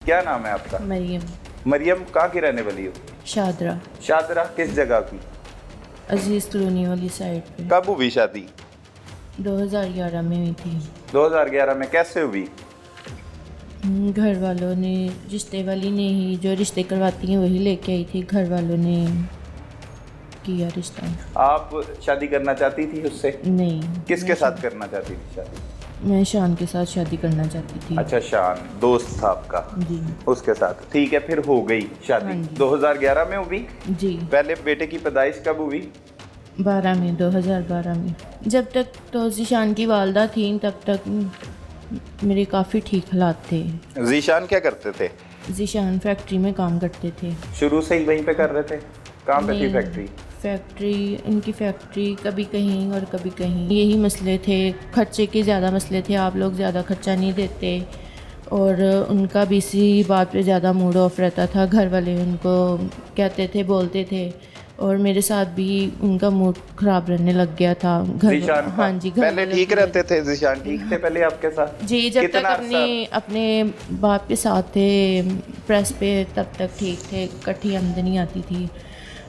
क्या नाम है आपका? मरियम। मरियम, कहाँ की रहने वाली हो? शादरा। शादरा किस जगह की? अजीज़ कॉलोनी वाली साइड पे। कब हुई शादी? 2011 में हुई थी। 2011 में कैसे हुई? घर वालों ने, रिश्ते वाली ने ही, जो रिश्ते करवाती हैं वही लेके आई थी। घर वालों ने किया रिश्ता। आप शादी करना चाहती थी उससे? नहीं। किसके साथ करना चाहती थी शादी? मैं शान के साथ शादी करना चाहती थी। अच्छा, शान दोस्त था आपका? जी। उसके साथ ठीक है, फिर हो गई शादी। हाँ जी। 2011 में हुई? जी। पहले बेटे की पैदाइश कब हुई? 2012 में। जब तक तो जीशान की वालदा थी तब तक मेरे काफ़ी ठीक हालात थे। जीशान क्या करते थे? जीशान फैक्ट्री में काम करते थे। शुरू से ही वहीं पे कर रहे थे? कहाँ पे थी नहीं, फैक्ट्री? फैक्ट्री, इनकी फैक्ट्री कभी कहीं और कभी कहीं। यही मसले थे, खर्चे के ज़्यादा मसले थे। आप लोग ज़्यादा खर्चा नहीं देते और उनका भी इसी बात पे ज़्यादा मूड ऑफ रहता था। घर वाले उनको कहते थे, बोलते थे और मेरे साथ भी उनका मूड ख़राब रहने लग गया था। जीशान हाँ जी, घर पहले वालों ठीक की रहते थे? जीशान ठीक थे पहले आपके साथ? जी। जब तक कितना अपने बाप के साथ थे प्रेस पे तब तक ठीक थे, इकट्ठी आमदनी आती थी।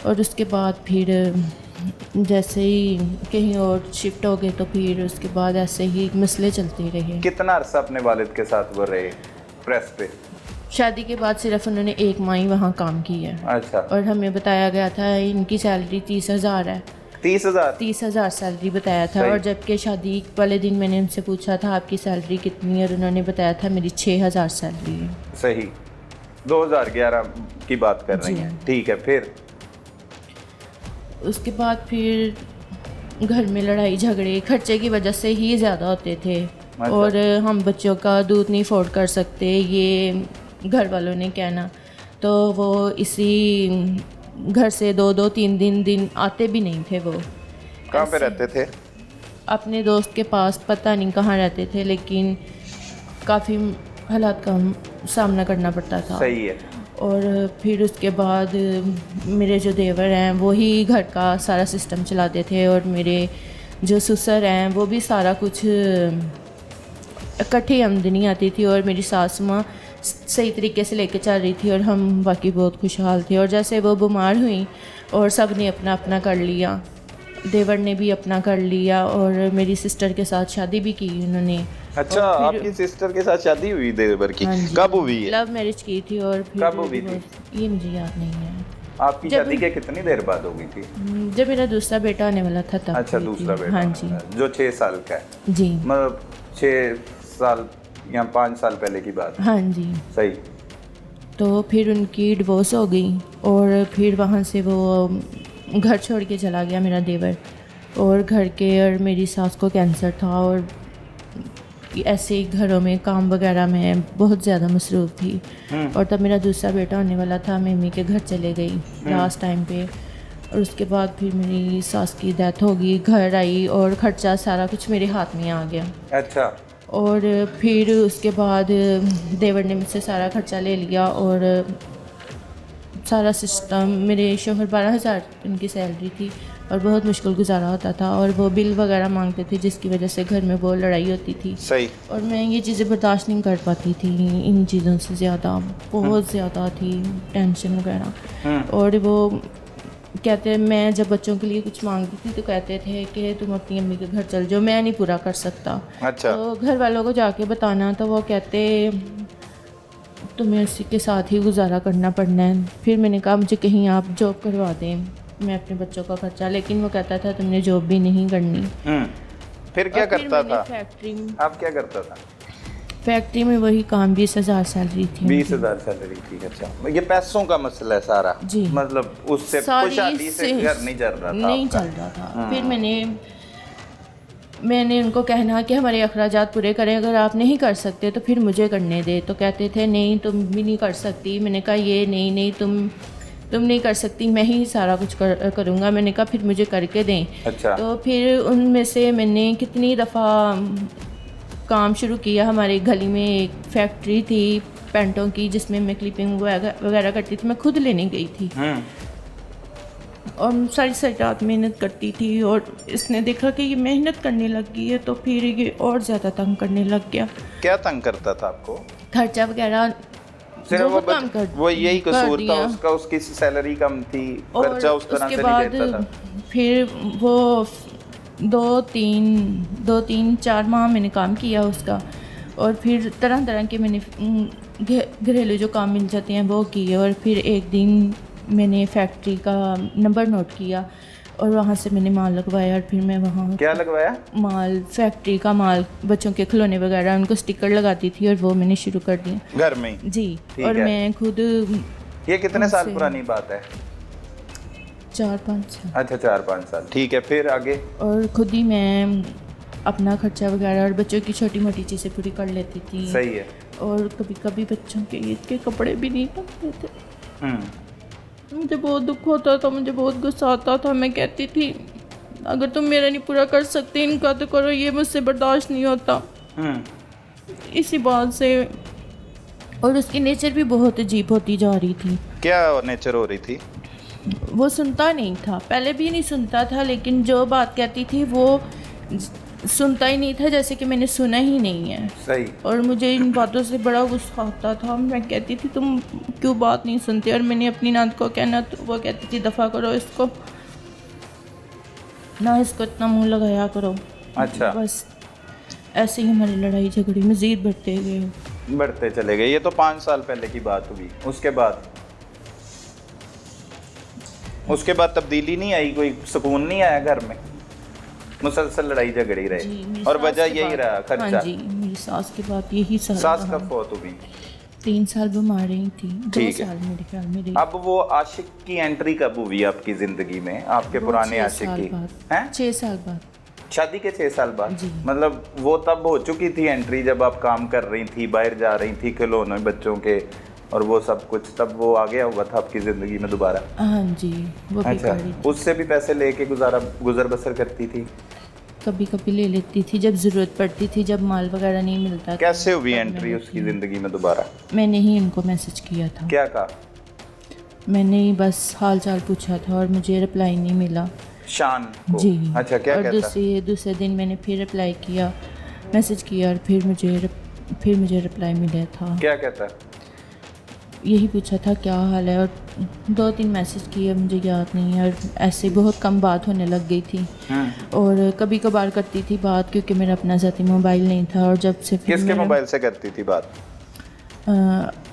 और उसके बाद फिर जैसे ही कहीं और शिफ्ट हो गए तो फिर उसके बाद ऐसे ही मसले चलते रहे। कितना अरसा अपने वालिद के साथ वो रहे प्रेस पे? शादी के बाद सिर्फ उन्होंने 1 माह ही वहाँ काम किया है। अच्छा। और हमें बताया गया था इनकी सैलरी 30,000 है। 30,000? 30,000 सैलरी बताया था। और जबकि शादी वाले दिन मैंने उनसे पूछा था आपकी सैलरी कितनी है और उन्होंने बताया था मेरी 6,000 सैलरी है। सही। 2011 की बात कर रही हैं, ठीक है। फिर उसके बाद फिर घर में लड़ाई झगड़े खर्चे की वजह से ही ज़्यादा होते थे। और हम बच्चों का दूध नहीं अफोर्ड कर सकते, ये घर वालों ने कहना। तो वो इसी घर से 2-2 3 दिन आते भी नहीं थे। वो कहाँ पे रहते थे? अपने दोस्त के पास, पता नहीं कहाँ रहते थे, लेकिन काफ़ी हालात का सामना करना पड़ता था। सही है। और फिर उसके बाद मेरे जो देवर हैं वो ही घर का सारा सिस्टम चलाते थे और मेरे जो ससुर हैं वो भी सारा कुछ इकट्ठी आमदनी आती थी और मेरी सास माँ सही तरीके से लेके चल रही थी और हम बाकी बहुत खुशहाल थे। और जैसे वो बीमार हुई और सब ने अपना अपना कर लिया, देवर ने भी अपना कर लिया और मेरी सिस्टर के साथ शादी भी की उन्होंने। अच्छा, आपकी सिस्टर के साथ शादी हुई देवर की? हाँ, कब हुई है? लव मैरिज की थी। और फिर कब हुई थी? ये मुझे याद नहीं है। आपकी शादी के कितनी देर बाद हो गई थी? जब मेरा दूसरा बेटा आने वाला था तब। अच्छा, हुई दूसरा थी। बेटा। हाँ जी। जो 6 साल का है? जी। मतलब 6 साल या 5 साल पहले की बात? हाँ जी। सही। तो फिर उनकी डिवोर्स हो गई और फिर वहाँ से वो घर छोड़ के चला गया मेरा देवर। और घर के और मेरी सास को कैंसर था और ऐसे ही घरों में काम वगैरह में बहुत ज़्यादा मसरूफ़ थी। और तब मेरा दूसरा बेटा होने वाला था, मैं मम्मी के घर चले गई लास्ट टाइम पे। और उसके बाद फिर मेरी सास की डेथ हो गई, घर आई और ख़र्चा सारा कुछ मेरे हाथ में आ गया। अच्छा। और फिर उसके बाद देवर ने मुझसे सारा खर्चा ले लिया और सारा सिस्टम। मेरे शोहर 12,000 उनकी सैलरी थी और बहुत मुश्किल गुजारा होता था और वो बिल वगैरह मांगते थे जिसकी वजह से घर में बहुत लड़ाई होती थी। सही। और मैं ये चीज़ें बर्दाश्त नहीं कर पाती थी, इन चीज़ों से ज़्यादा बहुत ज़्यादा थी टेंशन वगैरह। और वो कहते, मैं जब बच्चों के लिए कुछ मांगती थी तो कहते थे कि तुम अपनी अम्मी के घर चल जाओ, मैं नहीं पूरा कर सकता। अच्छा। तो घर वालों को जाके बताना तो वो कहते तुम्हें उसी के साथ ही गुजारा करना पड़ना है। फिर मैंने कहा मुझे कहीं आप जॉब करवा दें, मैं अपने बच्चों का खर्चा। लेकिन वो कहता था तुमने जॉब भी नहीं करनी। फिर क्या करता था? फैक्ट्री में। आप क्या करता था? फैक्ट्री में वही काम, 20,000 सैलरी थी। 20,000 सैलरी थी। अच्छा, ये पैसों का मसला है सारा? जी। मतलब उससे शादी से घर नहीं चल रहा था? नहीं चल रहा था। फिर मैंने उनको कहना कि हमारे अखराजात पूरे करें, अगर आप नहीं कर सकते तो फिर मुझे करने दे। तो कहते थे नहीं तुम भी नहीं कर सकती। मैंने कहा ये नहीं तुम नहीं कर सकती, मैं ही सारा कुछ करूँगा। मैंने कहा फिर मुझे करके दें। अच्छा। तो फिर उनमें से मैंने कितनी दफ़ा काम शुरू किया। हमारे गली में एक फैक्ट्री थी पेंटों की जिसमें मैं क्लिपिंग वगैरह करती थी, मैं खुद लेने गई थी और सारी रात मेहनत करती थी। और इसने देखा कि ये मेहनत करने लग गई है तो फिर ये और ज़्यादा तंग करने लग गया। क्या तंग करता था आपको? खर्चा वगैरह सिर्फ बहुत काम कर वो यही कर कसूर था दिया। उसका, उसकी सैलरी कम थी, और खर्चा उस तरह उसके से बाद नहीं देता था। फिर वो 2-3-4 माह मैंने काम किया उसका, और फिर तरह तरह के मैंने घरेलू जो काम मिल जाते हैं वो किए। और फिर एक दिन मैंने फैक्ट्री का नंबर नोट किया और वहाँ से मैंने माल लगवाया। और फिर मैं वहाँ क्या लगवाया? माल, फैक्ट्री का माल, बच्चों के खिलौने वगैरह, उनको स्टिकर लगाती थी और वो मैंने शुरू कर दिया घर में ही? जी। ठीक और है। मैं खुद ये कितने साल उनसे- पुरानी बात है? 4-5 साल। अच्छा 4-5 साल, ठीक है। फिर आगे? और खुद ही मैं अपना खर्चा वगैरह और बच्चों की छोटी मोटी चीज़ें पूरी कर लेती थी। सही है। और कभी कभी बच्चों के ईद के कपड़े भी नहीं बनते थे। मुझे बहुत दुख होता था, मुझे बहुत गुस्सा आता था। मैं कहती थी अगर तुम मेरा नहीं पूरा कर सकते इनका तो करो, ये मुझसे बर्दाश्त नहीं होता। इसी बात से। और उसकी नेचर भी बहुत अजीब होती जा रही थी। क्या नेचर हो रही थी? वो सुनता नहीं था, पहले भी नहीं सुनता था, लेकिन जो बात कहती थी वो सुनता ही नहीं था, जैसे कि मैंने सुना ही नहीं है। सही। और मुझे इन बातों से बड़ा गुस्सा आता था। मैं कहती थी तुम क्यों बात नहीं सुनते, और मैंने अपनी नात को कहना तो वो कहती थी दफ़ा करो इसको, ना इसको इतना मुंह लगाया करो। अच्छा। बस ऐसे ही हमारी लड़ाई झगड़े मज़ीद बढ़ते गए। बढ़ते चले गए। ये तो 5 साल पहले की बात हुई। उसके बाद तब्दीली नहीं आई, कोई सुकून नहीं आया घर में, मुसलसल लड़ाई झगड़ी रहे। और वजह यही रहा खर्चा। हाँ जी, मेरी सास के बाद यही साल सास रहा। कब फौत हुई? 3 साल बीमार रही थी, 2 ठीक है। साल मेरे ख्याल में रही। अब वो आशिक की एंट्री कब हुई आपकी जिंदगी में, आपके वो पुराने 6 आशिक साल की? बाद। हैं? 6 साल बाद। शादी के 6 साल बाद? जी। मतलब वो तब हो चुकी थी एंट्री जब आप काम कर रही थी, बाहर जा रही थी खिलौने बच्चों के और वो सब कुछ, तब वो आ गया हुआ था आपकी जिंदगी में दोबारा? हाँ जी, वो भी अच्छा। करी। उससे भी पैसे लेके गुजर बसर करती थी? कभी कभी ले लेती थी जब ज़रूरत पड़ती थी, जब माल वगैरह नहीं मिलता था। कैसे हुई तब एंट्री मैंने उसकी की। जिंदगी में दोबारा? मैंने ही इनको मैसेज किया था। क्या कहा? मैंने ही बस हाल चाल पूछा था और मुझे रिप्लाई नहीं मिला। शान को? जी। अच्छा, क्या और कहता? दूसरे दिन मैंने फिर रिप्लाई किया, मैसेज किया, और फिर मुझे रिप्लाई मिला था। क्या कहता? यही पूछा था क्या हाल है, और 2-3 मैसेज किए, मुझे याद नहीं है। और ऐसे बहुत कम बात होने लग गई थी। और कभी कभार करती थी बात, क्योंकि मेरा अपना ज़ाती मोबाइल नहीं था। और जब से फिर किसके मोबाइल से करती थी बात?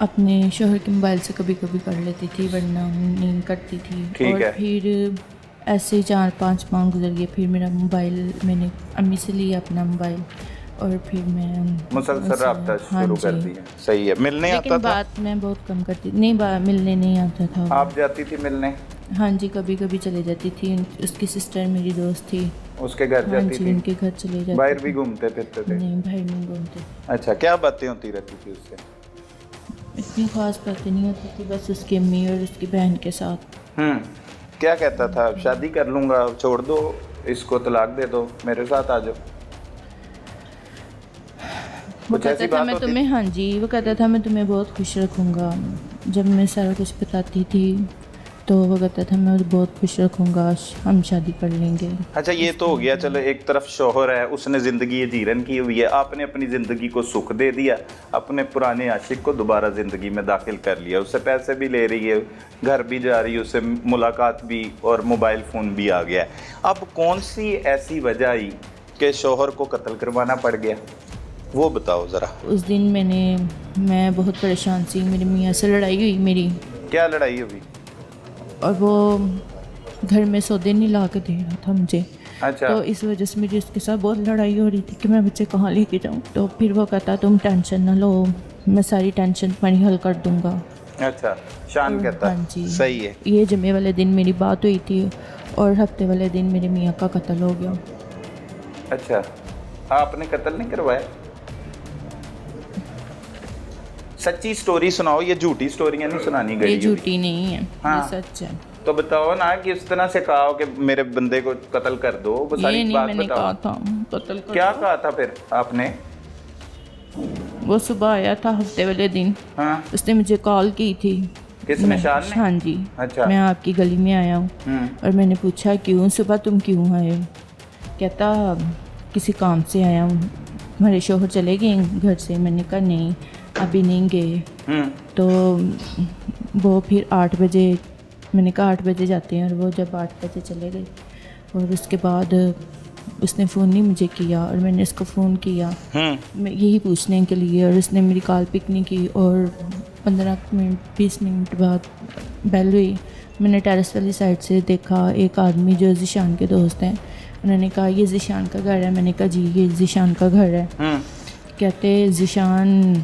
अपने शोहर के मोबाइल से कभी कभी कर लेती थी, वरना नहीं करती थी। ठीक और है। फिर ऐसे ही 4-5 माह गुजर गए। फिर मेरा मोबाइल मैंने अम्मी से लिया, अपना मोबाइल, और फिर मैं मुसलसल रब्ता हाँ शुरू कर जी। दिया। सही है। मिलने लेकिन आता था? बात मैं बहुत कम करती नहीं, मिलने नहीं आता था। आप जाती थी मिलने? हाँ जी, कभी कभी चले जाती थी। उसकी सिस्टर मेरी दोस्त थी, उसके घर हाँ जाती जी, थी? उनके घर चले जाती बाहर थी। भी घूमते फिरते थे? नहीं, बाहर नहीं घूमते। अच्छा, क्या बातें होती रहती थी उससे? इतनी खास बातें नहीं होती थी, बस उसकी अम्मी और उसकी बहन के साथ। क्या कहता था? शादी कर लूंगा, छोड़ दो इसको, तलाक दे दो, मेरे साथ आ जाओ। वो कुछ ऐसी कहता था बात मैं होती? तुम्हें, हाँ जी, वो कहता था मैं तुम्हें बहुत खुश रखूँगा। जब मैं सारा कुछ बताती थी तो वो कहता था मैं बहुत खुश रखूँगा, हम शादी कर लेंगे। अच्छा, ये तो हो गया। चलो, एक तरफ शौहर है, उसने ज़िंदगी जीरन की हुई है, आपने अपनी ज़िंदगी को सुख दे दिया, अपने पुराने आशिक को दोबारा ज़िंदगी में दाखिल कर लिया, उससे पैसे भी ले रही है, घर भी जा रही है, उससे मुलाकात भी, और मोबाइल फ़ोन भी आ गया है। अब कौन सी ऐसी वजह आई कि शौहर को कत्ल करवाना पड़ गया, वो बताओ ज़रा। उस दिन मैं बहुत परेशान थी, मेरी मियाँ से लड़ाई हुई मेरी, क्या लड़ाई हुई? और वो घर में सौदे नहीं ला के दे रहा था मुझे। अच्छा। तो इस वजह से मेरी उसके साथ बहुत लड़ाई हो रही थी कि मैं बच्चे कहाँ लेके जाऊँ। तो फिर वो कहता तुम टेंशन ना लो, मैं सारी टेंशन तुम्हारी हल कर दूँगा। अच्छा, शान कहता? हाँ जी। सही है। ये जुमे वाले दिन मेरी बात हुई थी, और हफ्ते वाले दिन मेरे मियाँ का कत्ल हो गया। अच्छा, आपने कत्ल नहीं करवाया? सच्ची स्टोरी सुनाओ, ये झूठी स्टोरियां नहीं सुनानी गई। ये झूठी नहीं है, हाँ। ये सच है। तो बताओ ना कि इस तरह से कहा कि मेरे बंदे को कत्ल कर दो, वो ये सारी नहीं बात मैंने बताओ। कहा था कत्ल कर क्या दो। कहा था फिर आपने? वो सुबह आया था हफ्ते वाले दिन, हाँ। उसने मुझे कॉल की थी। किसने, शान ने? हाँ जी। अच्छा। मैं आपकी गली में आया हूँ। और मैंने पूछा क्यों, सुबह तुम क्यों आए हो? कहता किसी काम से आया हूँ, हमारे शोहर चले गए घर से। मैंने कहा नहीं, अभी नहीं गए। तो वो फिर 8 बजे, मैंने कहा 8 बजे जाते हैं, और वो जब 8 बजे चले गए और उसके बाद उसने फ़ोन नहीं मुझे किया और मैंने उसको फ़ोन किया मैं यही पूछने के लिए, और उसने मेरी कॉल पिक नहीं की। और 15 मिनट 20 मिनट बाद बेल हुई। मैंने टेरेस वाली साइड से देखा एक आदमी जो ज़ीशान के दोस्त हैं, उन्होंने कहा ये ज़ीशान का घर है। मैंने कहा जी ये ज़ीशान का घर है। कहते ज़ीशान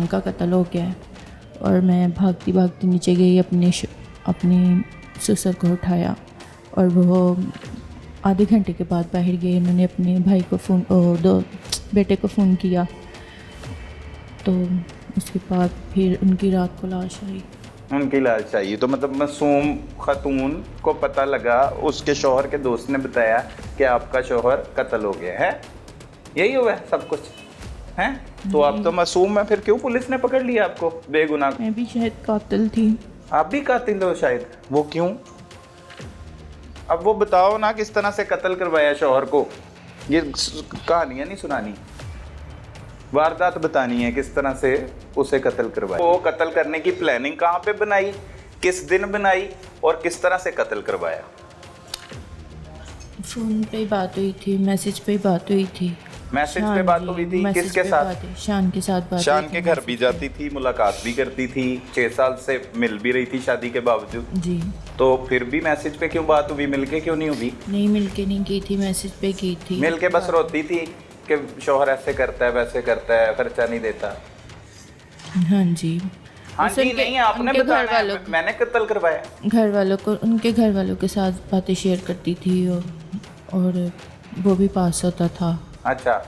का कत्ल हो गया है। और मैं भागती भागती नीचे गई, अपने ससुर को उठाया और वो आधे घंटे के बाद बाहर गए। उन्होंने अपने भाई को बेटे को फ़ोन किया, तो उसके बाद फिर उनकी रात को लाश आई। उनकी लाश चाहिए तो मतलब मासूम खातून को पता लगा, उसके शौहर के दोस्त ने बताया कि आपका शौहर कत्ल हो गया है, यही हुआ है सब कुछ है। तो आप तो मासूम है, फिर क्यों पुलिस ने पकड़ लिया आपको बेगुनाह? मैं भी शायद कातिल थी। आप भी कातिल हो शायद, वो क्यों? अब वो बताओ ना किस तरह से कत्ल करवाया शौहर को। ये कहानियां नहीं सुनानी, वारदात बतानी है किस तरह से उसे कत्ल करवाया। वो कत्ल करने की प्लानिंग कहाँ पे बनाई, किस दिन बनाई और किस तरह से कत्ल करवाया? फ़ोन पे ही बात हुई थी, मैसेज पे ही बात हुई थी। मैसेज पे बात हुई थी, किसके साथ? शान के साथ बात। शान के घर भी जाती थी, मुलाकात भी करती थी, 6 साल से मिल भी रही थी शादी के बावजूद जी। तो फिर भी मैसेज पे क्यों बात हुई, मिलके क्यों नहीं हुई? नहीं मिलके नहीं की थी, मैसेज पे की थी। मिलके बस रोती थी कि शौहर ऐसे करता है वैसे करता है, खर्चा नहीं देता। हाँ जी। हाँ बस जी नहीं आपने बताया मैंने कत्ल करवाया। उनके घर वालों के साथ बातें शेयर करती थी और वो भी पास होता था। अच्छा